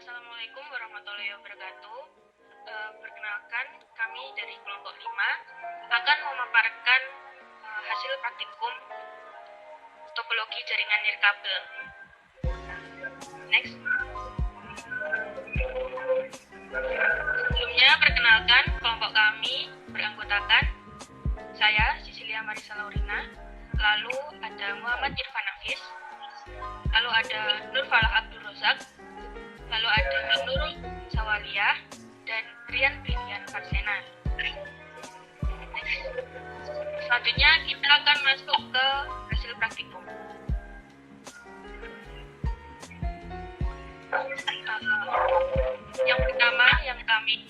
Assalamualaikum warahmatullahi wabarakatuh. Perkenalkan, kami dari kelompok 5 akan memaparkan hasil praktikum topologi jaringan nirkabel. Next. Sebelumnya, perkenalkan, kelompok kami beranggotakan saya, Cecilia Marisa Laurina, lalu ada Muhammad Irfan Hafiz, lalu ada Nur Falah Abdul Rozak, lalu ada Nurul Sawaliyah, dan Rian Brilian Farsena. Selanjutnya kita akan masuk ke hasil praktikum. Yang pertama yang kami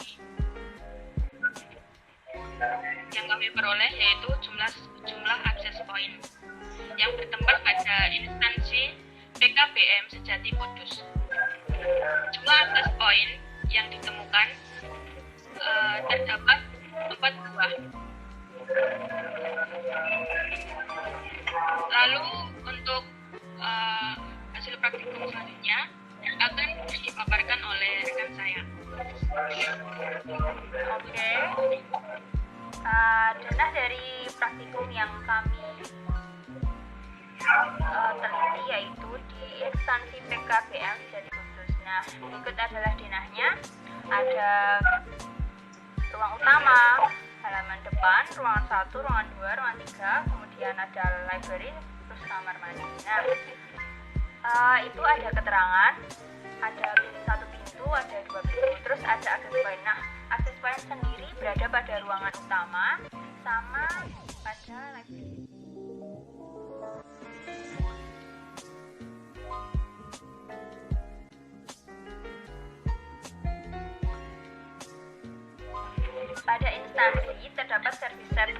peroleh yaitu jumlah akses point yang bertempat pada instansi PKBM Sejati Kudus. Jumlah akses point yang ditemukan terdapat 4 buah. Lalu untuk hasil praktikum selanjutnya akan dipaparkan oleh rekan saya. Oke. Denah dari praktikum yang kami teliti yaitu di instansi PKBM Sejati Kudus. Nah, berikut adalah denahnya. Ada ruang utama, halaman depan, ruangan 1, ruangan 2, ruangan 3, kemudian ada library, terus kamar mandi. Nah, itu ada keterangan, ada satu pintu, ada 2 pintu, terus ada akses point. Nah, akses point sendiri berada pada ruangan utama sama pada library. Pada instansi terdapat service set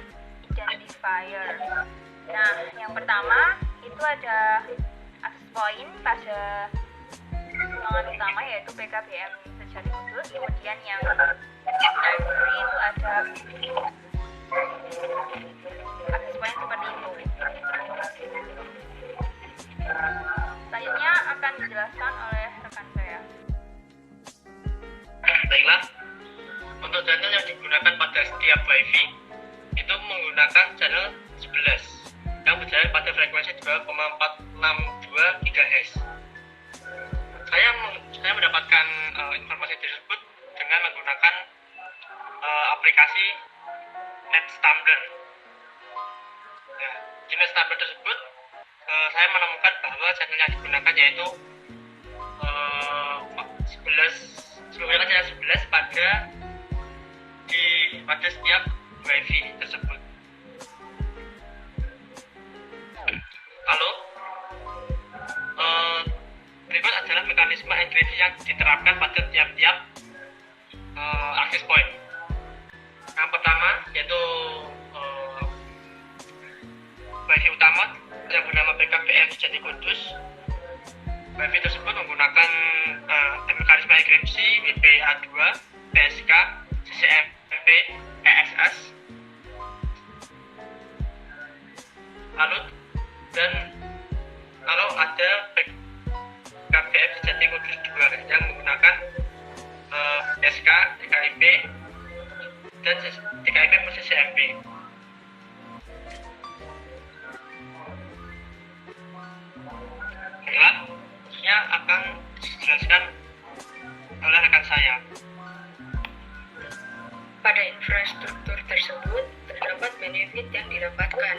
identifier. Nah, yang pertama itu ada access point pada ruangan utama yaitu PKBM Sejati Kudus. Kemudian yang library itu ada access point seperti itu. Selanjutnya akan dijelaskan oleh rekan saya. Baiklah, untuk channel yang digunakan pada setiap WiFi itu menggunakan channel 11 yang berjalan pada frekuensi 2,462 GHz. Saya mendapatkan informasi tersebut dengan menggunakan aplikasi NetStumbler. Nah, di NetStumbler tersebut saya menemukan bahwa channel yang digunakan yaitu 11 pada setiap WiFi tersebut. Lalu berikut adalah mekanisme enkripsi yang diterapkan pada tiap-tiap access point. Yang pertama yaitu WiFi utama yang bernama PKBM Sejati Kudus. WiFi tersebut menggunakan mekanisme enkripsi WPA2, PSK, CCMP, ESS. Lalu ada PKBM Sejati Kudus 2 yang menggunakan SK, TKIP, dan TKIP plus CCMP. Baiklah, selanjutnya akan dijelaskan oleh rekan saya. Pada infrastruktur tersebut terdapat benefit yang didapatkan.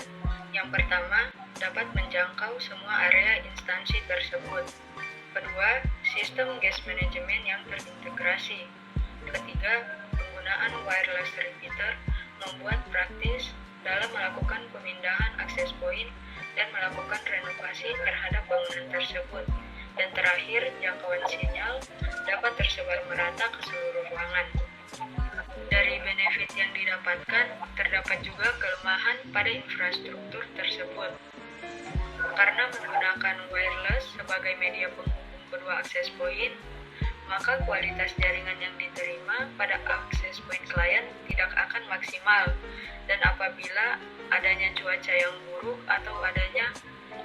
Yang pertama, dapat menjangkau semua area instansi tersebut. Kedua, sistem gas management yang terintegrasi. Ketiga, penggunaan wireless repeater membuat praktis dalam melakukan pemindahan akses point dan melakukan renovasi terhadap bangunan tersebut. Dan terakhir, jangkauan sinyal dapat tersebar merata ke seluruh ruangan. Dari benefit yang didapatkan, terdapat juga kelemahan pada infrastruktur tersebut. Karena menggunakan wireless sebagai media penghubung kedua akses point, maka kualitas jaringan yang diterima pada akses point klien tidak akan maksimal. Dan apabila adanya cuaca yang buruk atau adanya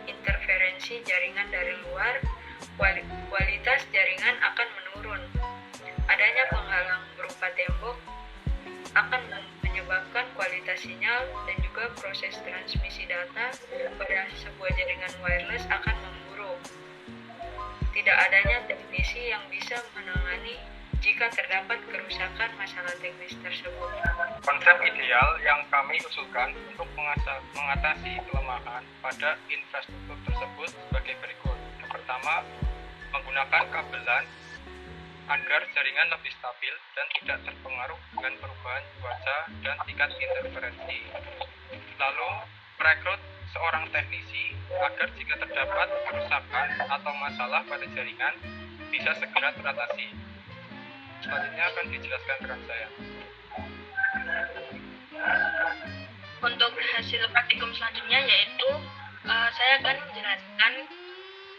interferensi jaringan dari luar, kualitas jaringan akan menurun. adanya teknisi yang bisa menangani jika terdapat kerusakan masalah teknis tersebut. Konsep ideal yang kami usulkan untuk mengatasi kelemahan pada infrastruktur tersebut sebagai berikut. Yang pertama, menggunakan kabelan agar jaringan lebih stabil dan tidak terpengaruh dengan perubahan cuaca dan tingkat interferensi. Lalu, merekrut seorang teknisi agar jika terdapat kerusakan atau masalah pada jaringan bisa segera teratasi. Selanjutnya akan dijelaskan rekan saya. Untuk hasil praktikum selanjutnya yaitu saya akan menjelaskan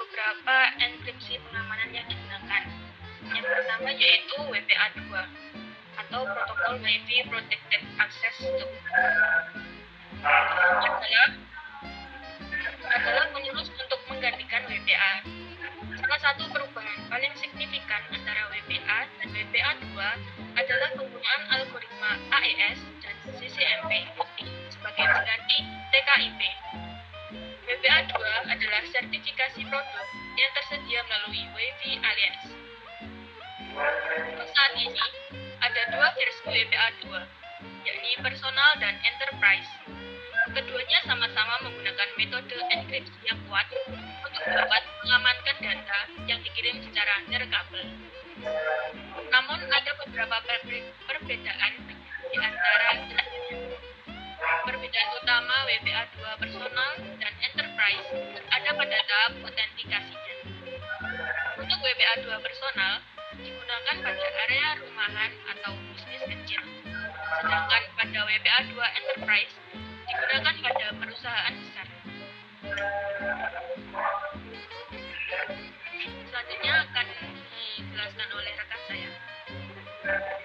beberapa enkripsi pengamanan yang digunakan. Yang pertama yaitu WPA2 atau Protokol Wi-Fi Protected Access adalah menyulut untuk menggantikan WPA. Salah satu perubahan paling signifikan antara WPA dan WPA2 adalah penggunaan algoritma AES dan CCMP sebagai pengganti TKIP. WPA2 adalah sertifikasi produk yang tersedia melalui Wi-Fi Alliance. Saat ini, ada dua versi WPA2, yakni personal dan enterprise. Keduanya sama-sama menggunakan metode enkripsi yang kuat untuk dapat mengamankan data yang dikirim secara nirkabel. Namun ada beberapa perbedaan di antara keduanya. Perbedaan utama WPA2 personal dan enterprise ada pada tahap autentikasinya. Untuk WPA2 personal digunakan pada area rumahan atau bisnis kecil, sedangkan pada WPA2 enterprise digunakan pada perusahaan besar. Selanjutnya akan dijelaskan oleh rekan saya.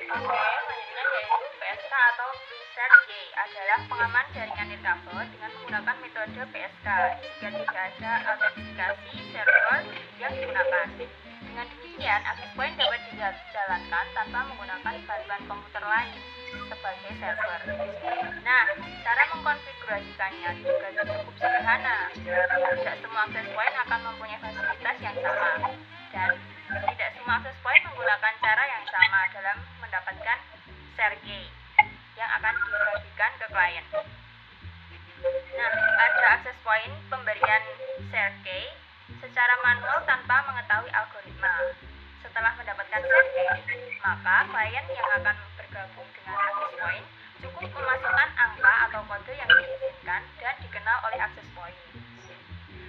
Selanjutnya yaitu PSK atau Preset G adalah pengaman jaringan nirkabel dengan menggunakan metode PSK jika tidak ada autentikasi server yang digunakan. Dengan demikian, access point dapat dijalankan tanpa menggunakan bantuan komputer lain sebagai server. Nah, cara mengkonfigurasikannya juga cukup sederhana. Tidak semua access point akan mempunyai fasilitas yang sama, dan tidak semua access point menggunakan cara yang sama dalam mendapatkan share key yang akan dibagikan ke klien. Nah, pada access point pemberian share key secara manual tanpa mengetahui algoritma. Setelah mendapatkan share key, maka klien yang akan bergabung dengan access point cukup memasukkan angka atau kode yang diizinkan dan dikenal oleh access point.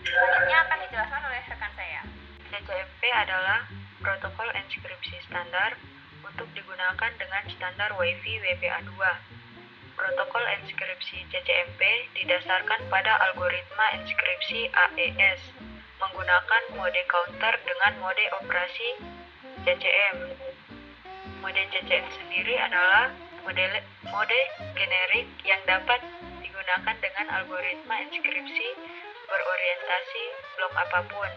Selanjutnya akan dijelaskan oleh rekan saya. CCMP adalah protokol enkripsi standar untuk digunakan dengan standar Wi-Fi WPA2. Protokol enkripsi CCMP didasarkan pada algoritma enkripsi AES menggunakan mode counter dengan mode operasi CCM. Mode CCM sendiri adalah mode generik yang dapat digunakan dengan algoritma enkripsi berorientasi blok apapun.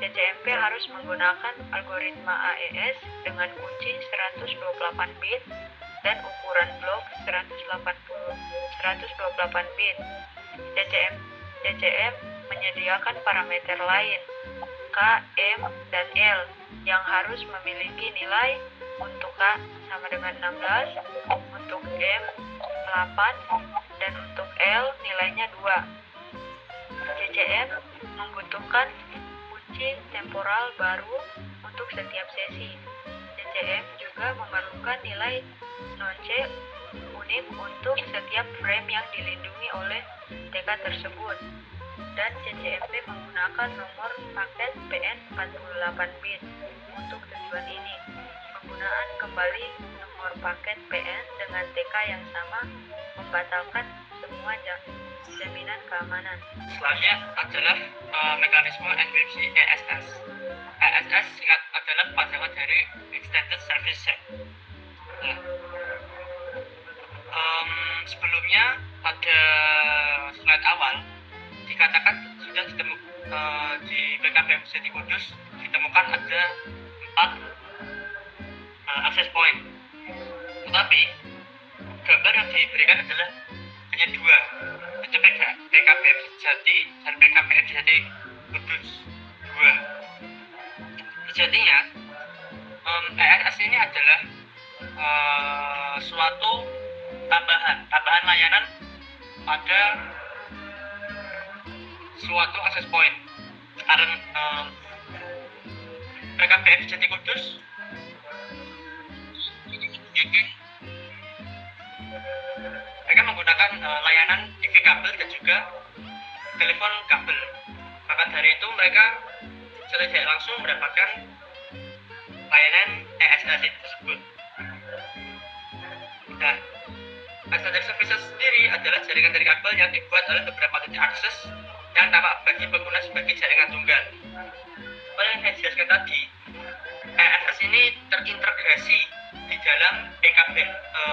CCMP harus menggunakan algoritma AES dengan kunci 128 bit dan ukuran blok 128 bit. CCM menyediakan parameter lain, K, M, dan L, yang harus memiliki nilai untuk K sama dengan 16, untuk M 8, dan untuk L nilainya 2. CCM membutuhkan kunci temporal baru untuk setiap sesi. CCM juga memerlukan nilai nonce unik untuk setiap frame yang dilindungi oleh TK tersebut. Dan CCMP menggunakan nomor paket PN 48 bit. Untuk tujuan ini, penggunaan kembali nomor paket PN dengan TK yang sama membatalkan semua jaminan keamanan. Selanjutnya adalah mekanisme enkripsi ESS. ESS singkat adalah panjangan dari Extended Service Set. Nah, sebelumnya pada slide awal dikatakan sudah di PKBM Seti Kudus ditemukan ada 4 access point, tetapi gambar yang diberikan adalah hanya 2, itu PKBM Jati dan PKBM Jati Kudus 2. sejatinya ESS ini adalah suatu tambahan layanan pada suatu akses point. Karena PKBM Jati Kudus mereka menggunakan layanan TV kabel dan juga telepon kabel. Maka dari itu mereka secara tidak langsung mendapatkan layanan ESS tersebut. Nah, Extended Services sendiri adalah jaringan dari kabel yang dibuat oleh beberapa titik akses yang tampak bagi pengguna sebagai jaringan tunggal. Seperti yang saya jelaskan tadi, ESS ini terintegrasi di dalam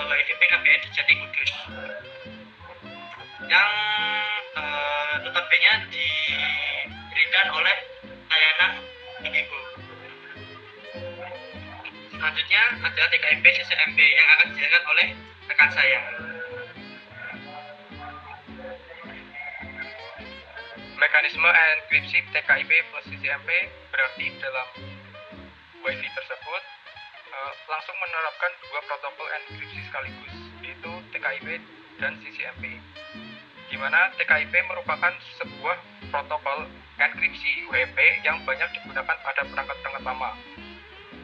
WiFi PKBN di Jati Kudus yang notabene diberikan oleh layanan Igibo. Selanjutnya adalah TKIP CCMP yang akan dijelaskan oleh rekan saya. Mekanisme enkripsi TKIP plus CCMP berarti dalam WiFi tersebut langsung menerapkan dua protokol enkripsi sekaligus, yaitu TKIP dan CCMP, di mana TKIP merupakan sebuah protokol enkripsi WiFi yang banyak digunakan pada perangkat-perangkat lama.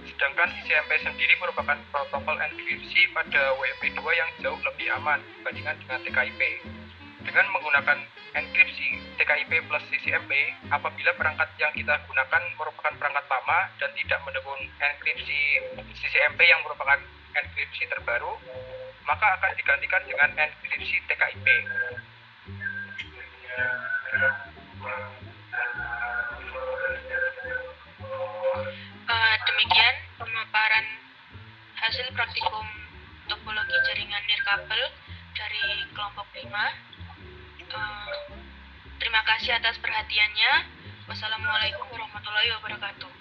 Sedangkan CCMP sendiri merupakan protokol enkripsi pada WiFi 2 yang jauh lebih aman dibandingkan dengan TKIP. Dengan menggunakan enkripsi TKIP plus CCMP, apabila perangkat yang kita gunakan merupakan perangkat lama dan tidak mendukung enkripsi CCMP yang merupakan enkripsi terbaru, maka akan digantikan dengan enkripsi TKIP. Demikian pemaparan hasil praktikum topologi jaringan nirkabel dari kelompok 5. Terima kasih atas perhatiannya. Wassalamualaikum warahmatullahi wabarakatuh.